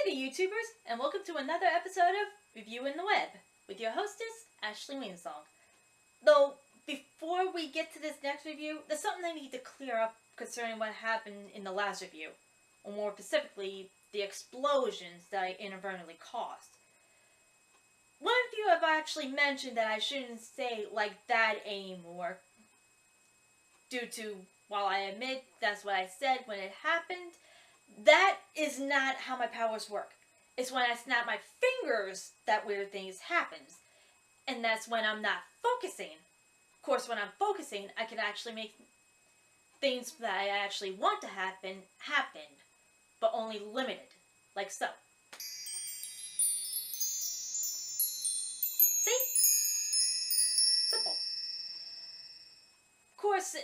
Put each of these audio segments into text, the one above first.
Hey there, YouTubers, and welcome to another episode of Reviewing the Web with your hostess, Ashley Wiensong. Though, before we get to this next review, there's something I need to clear up concerning what happened in the last review, or more specifically, the explosions that I inadvertently caused. One of you have actually mentioned that I shouldn't say like that anymore, due to, while I admit that's what I said when it happened, that is not how my powers work. It's when I snap my fingers that weird things happens. And that's when I'm not focusing. Of course, when I'm focusing, I can actually make things that I actually want to happen, but only limited. Like so. See? Simple. Of course,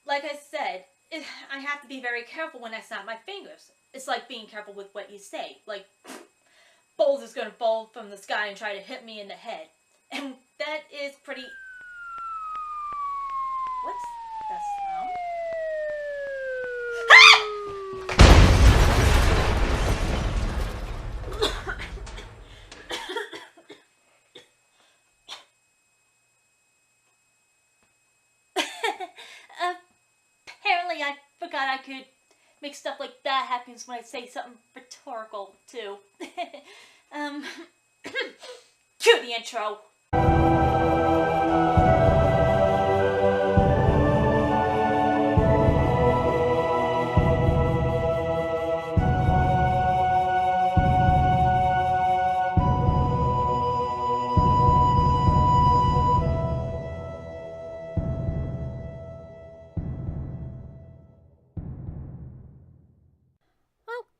like I said, I have to be very careful when I snap my fingers. It's like being careful with what you say. Like, boulders gonna fall from the sky and try to hit me in the head. And that is pretty... What's that sound? Apparently I forgot I could make stuff like that happen when I say something rhetorical, too. Cue the intro.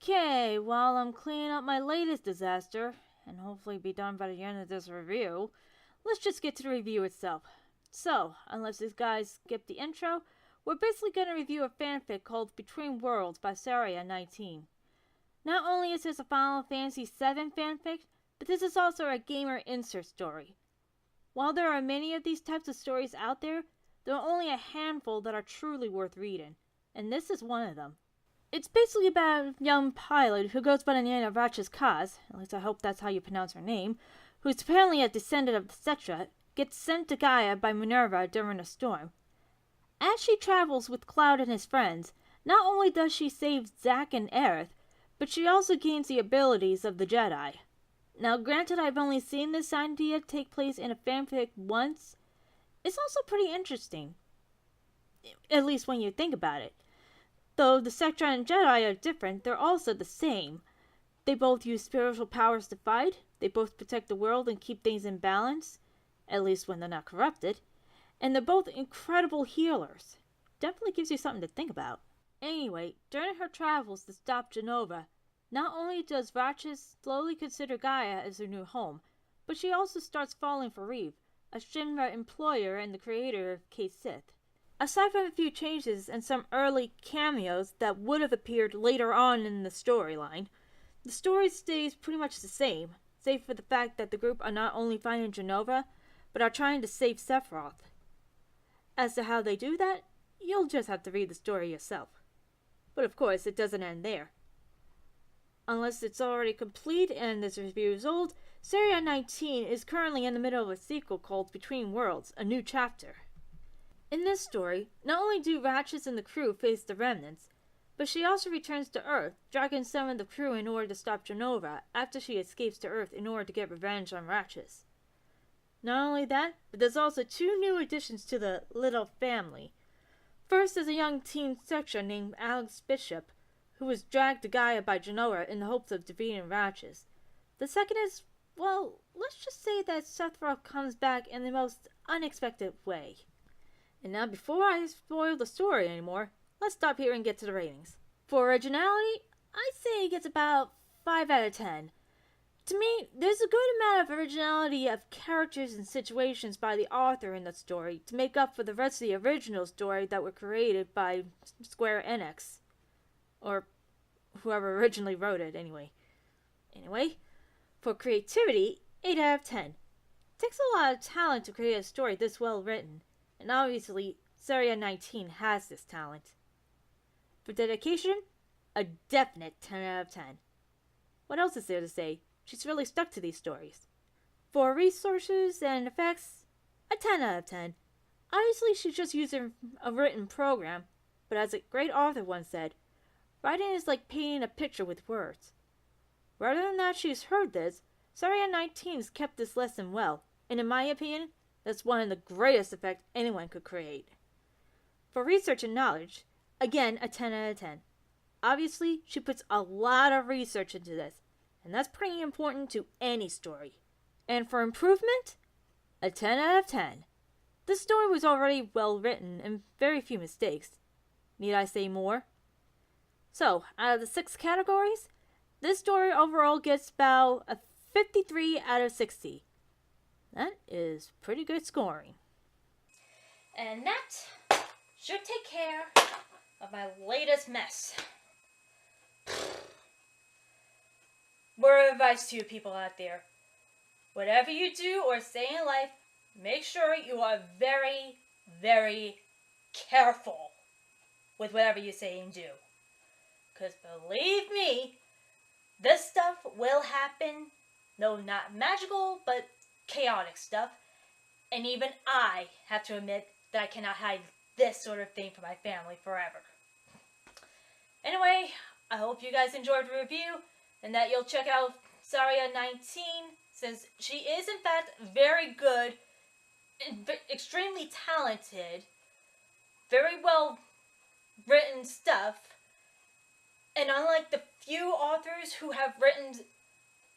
Okay, while I'm cleaning up my latest disaster, and hopefully be done by the end of this review, let's just get to the review itself. So, unless these guys skip the intro, we're basically going to review a fanfic called Between Worlds by Saria19. Not only is this a Final Fantasy VII fanfic, but this is also a gamer insert story. While there are many of these types of stories out there are only a handful that are truly worth reading, and this is one of them. It's basically about a young pilot who goes by the name of Ratchet's Kaz, at least I hope that's how you pronounce her name, who's apparently a descendant of the Cetra, gets sent to Gaia by Minerva during a storm. As she travels with Cloud and his friends, not only does she save Zack and Aerith, but she also gains the abilities of the Jedi. Now granted I've only seen this idea take place in a fanfic once, it's also pretty interesting. At least when you think about it. Though the Cetra and Jedi are different, they're also the same. They both use spiritual powers to fight, they both protect the world and keep things in balance, at least when they're not corrupted, and they're both incredible healers. Definitely gives you something to think about. Anyway, during her travels to stop Genova, not only does Ratchet slowly consider Gaia as her new home, but she also starts falling for Reeve, a Shinra employer and the creator of K-Sith. Aside from a few changes and some early cameos that would have appeared later on in the storyline, the story stays pretty much the same, save for the fact that the group are not only finding Genova, but are trying to save Sephiroth. As to how they do that, you'll just have to read the story yourself. But of course, it doesn't end there. Unless it's already complete and this review is old, Saria19 is currently in the middle of a sequel called Between Worlds, a new chapter. In this story, not only do Ratchet and the crew face the remnants, but she also returns to Earth, dragging some of the crew in order to stop Genova after she escapes to Earth in order to get revenge on Ratchet. Not only that, but there's also two new additions to the little family. First is a young teen Cetra named Alex Bishop, who was dragged to Gaia by Genova in the hopes of defeating Ratchet. The second is, well, let's just say that Sephiroth comes back in the most unexpected way. And now before I spoil the story anymore, let's stop here and get to the ratings. For originality, I'd say it gets about 5 out of 10. To me, there's a good amount of originality of characters and situations by the author in the story to make up for the rest of the original story that were created by Square Enix. Or whoever originally wrote it, anyway. Anyway, for creativity, 8 out of 10. It takes a lot of talent to create a story this well written. And obviously, Saria19 has this talent. For dedication, a definite 10 out of 10. What else is there to say? She's really stuck to these stories. For resources and effects, a 10 out of 10. Obviously, she's just using a written program, but as a great author once said, writing is like painting a picture with words. Rather than that she's heard this, Saria 19's kept this lesson well, and in my opinion, that's one of the greatest effects anyone could create. For research and knowledge, again a 10 out of 10. Obviously, she puts a lot of research into this, and that's pretty important to any story. And for improvement, a 10 out of 10. This story was already well written and very few mistakes. Need I say more? So, out of the 6 categories, this story overall gets about a 53 out of 60. That is pretty good scoring. And that should take care of my latest mess. Word of advice to you people out there. Whatever you do or say in life, make sure you are very, very careful with whatever you say and do. Because believe me, this stuff will happen. No, not magical, but chaotic stuff. And even I have to admit that I cannot hide this sort of thing from my family forever. Anyway, I hope you guys enjoyed the review and that you'll check out Saria 19, since she is in fact very good, extremely talented, very well written stuff. And unlike the few authors who have written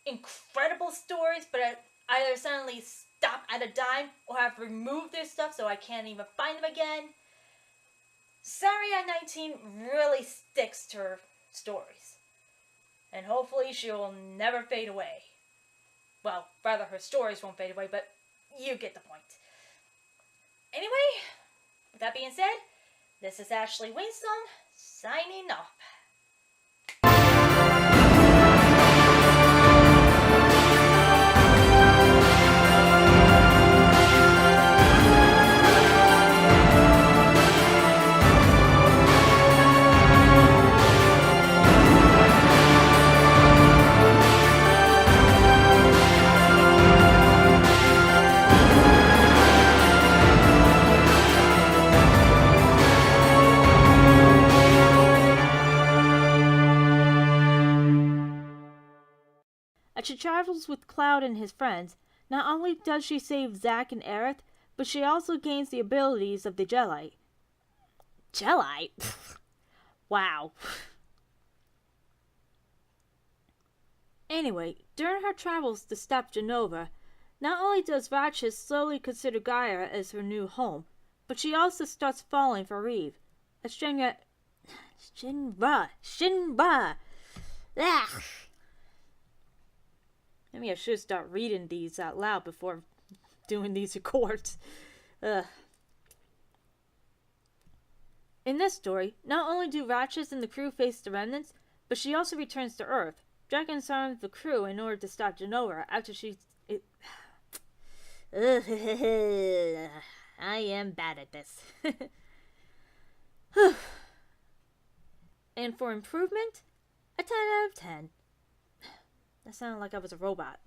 incredible stories but either suddenly stop at a dime or have removed their stuff so I can't even find them again, Saria 19 really sticks to her stories. And hopefully she will never fade away. Well, rather her stories won't fade away, but you get the point. Anyway, with that being said, this is Ashley Winsong signing off. As she travels with Cloud and his friends, not only does she save Zack and Aerith, but she also gains the abilities of the Jedi. Jedi? Wow. Anyway, during her travels to stop Genova, not only does Ratchis slowly consider Gaia as her new home, but she also starts falling for Reeve. A Shinra. Ugh. Maybe I should start reading these out loud before doing these records. In this story, not only do Ratchis and the crew face the remnants, but she also returns to Earth, dragging some of the crew in order to stop Genova after she's... I am bad at this. And for improvement, a 10 out of 10. That sounded like I was a robot.